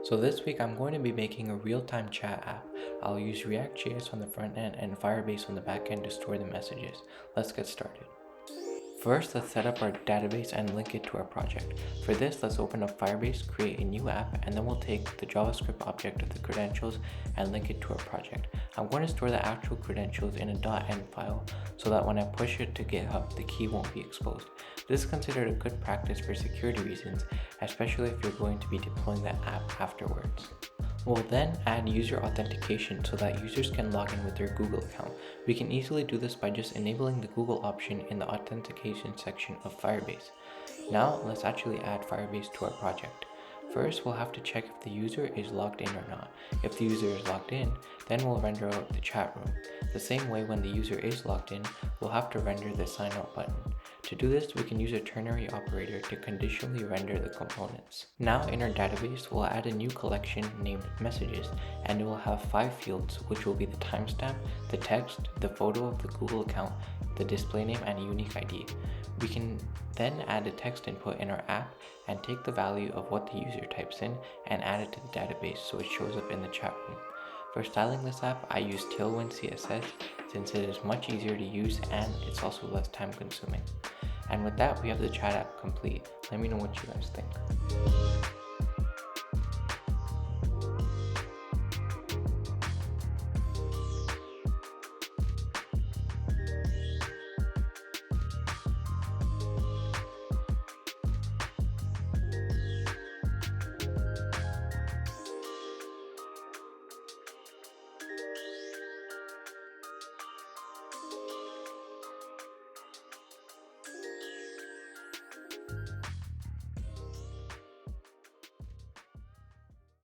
So this week I'm going to be making a real-time chat app. I'll use React.js on the front end and Firebase on the back end to store the messages. Let's get started. First, let's set up our database and link it to our project. For this, let's open up Firebase, create a new app, and then we'll take the JavaScript object of the credentials and link it to our project. I'm going to store the actual credentials in a .env file so that when I push it to GitHub, the key won't be exposed. This is considered a good practice for security reasons, especially if you're going to be deploying the app afterwards. We'll then add user authentication so that users can log in with their Google account. We can easily do this by just enabling the Google option in the authentication section of Firebase. Now let's actually add Firebase to our project. First, we'll have to check if the user is logged in or not. If the user is logged in, then we'll render out the chat room. The same way when the user is logged in, we'll have to render the sign out button. To do this, we can use a ternary operator to conditionally render the components. Now in our database, we'll add a new collection named messages, and it will have 5 fields, which will be the timestamp, the text, the photo of the Google account, the display name, and a unique ID. We can then add a text input in our app and take the value of what the user types in and add it to the database so it shows up in the chat room. For styling this app, I use Tailwind CSS since it is much easier to use and it's also less time consuming. And with that, we have the chat app complete. Let me know what you guys think.